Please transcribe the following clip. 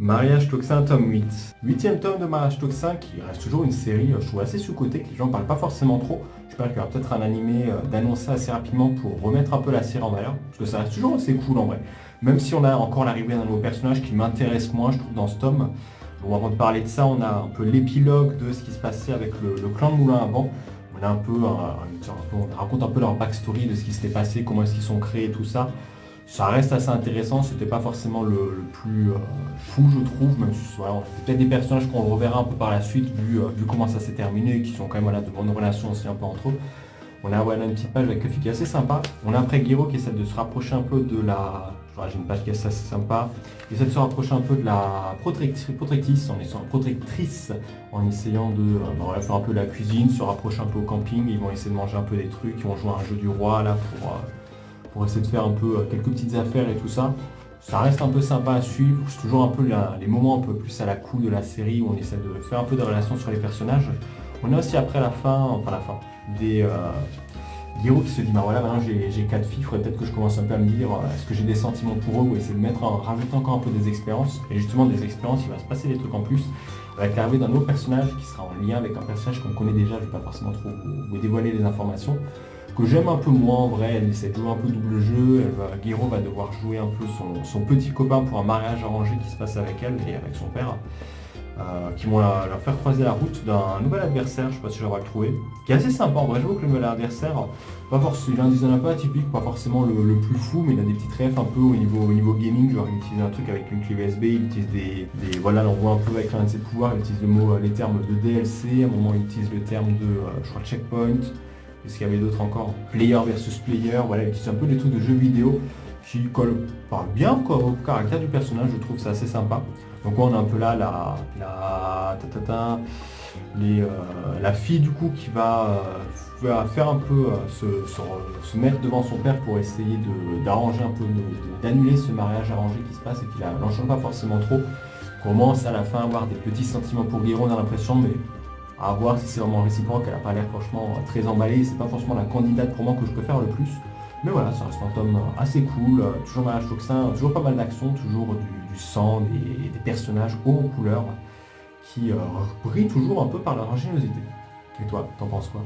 Mariage Toxin, tome 8. Huitième tome de Mariage Toxin qui reste toujours une série, je trouve assez sous-cotée, que les gens ne parlent pas forcément trop. J'espère qu'il y aura peut-être un animé d'annoncer assez rapidement pour remettre un peu la série en valeur, parce que ça reste toujours assez cool en vrai. Même si on a encore l'arrivée d'un nouveau personnage qui m'intéresse moins, je trouve, dans ce tome. Bon, avant de parler de ça, on a un peu l'épilogue de ce qui se passait avec le clan de Moulin avant. On a un peu, on raconte un peu leur backstory de ce qui s'était passé, comment est-ce qu'ils sont créés, tout ça. Ça reste assez intéressant, c'était pas forcément le plus fou je trouve, même si voilà, c'est peut-être des personnages qu'on reverra un peu par la suite vu comment ça s'est terminé, qui sont quand même voilà, de bonnes relations aussi un peu entre eux. On a voilà, une petite page avec Cuffy qui est assez sympa. On a après Guiro qui essaie de se rapprocher un peu de la... J'ai une page qui est assez sympa. Il essaie de se rapprocher un peu de la protectrice en essayant de voilà, faire un peu de la cuisine, se rapprocher un peu au camping. Ils vont essayer de manger un peu des trucs, ils vont jouer à un jeu du roi là pour essayer de faire un peu quelques petites affaires et tout ça. Ça reste un peu sympa à suivre, c'est toujours un peu les moments un peu plus à la cool de la série où on essaie de faire un peu de relations sur les personnages. On a aussi après la fin, des Guiro qui se dit bah voilà maintenant j'ai 4 filles, il faudrait peut-être que je commence un peu à me dire est-ce que j'ai des sentiments pour eux ou essayer de rajouter encore un peu des expériences. Et justement des expériences, il va se passer des trucs en plus avec l'arrivée d'un autre personnage qui sera en lien avec un personnage qu'on connaît déjà, je ne vais pas forcément trop vous dévoiler les informations que j'aime un peu moins en vrai, elle essaie de jouer un peu double jeu, Guiro va devoir jouer un peu son petit copain pour un mariage arrangé qui se passe avec elle et avec son père, qui vont leur faire croiser la route d'un nouvel adversaire, je sais pas si j'aurai le trouver, qui est assez sympa en vrai, je vois que le nouvel adversaire, pas forcément, il a un design un peu atypique, pas forcément le plus fou, mais il a des petites refs un peu au niveau gaming, genre il utilise un truc avec une clé USB, il utilise voilà, on voit un peu avec l'un de ses pouvoirs, il utilise les termes de DLC, à un moment il utilise le terme de, je crois, checkpoint. Qu'est-ce qu'il y avait d'autre encore? Player versus player, voilà, il utilise un peu des trucs de jeux vidéo qui collent pas bien quoi, au caractère du personnage, je trouve ça assez sympa. Donc on a un peu là la fille du coup qui va faire un peu se mettre devant son père pour essayer d'arranger un peu, d'annuler ce mariage arrangé qui se passe et qui l'enchante pas forcément trop. On commence à la fin à avoir des petits sentiments pour Guiro, on a l'impression, mais à voir si c'est vraiment réciproque, elle n'a pas l'air franchement très emballée, c'est pas forcément la candidate pour moi que je préfère le plus. Mais voilà, ça reste un tome assez cool, toujours Mariage Toxin, toujours pas mal d'action, toujours du sang, des personnages hauts en couleur qui brillent toujours un peu par leur ingéniosité. Et toi, t'en penses quoi?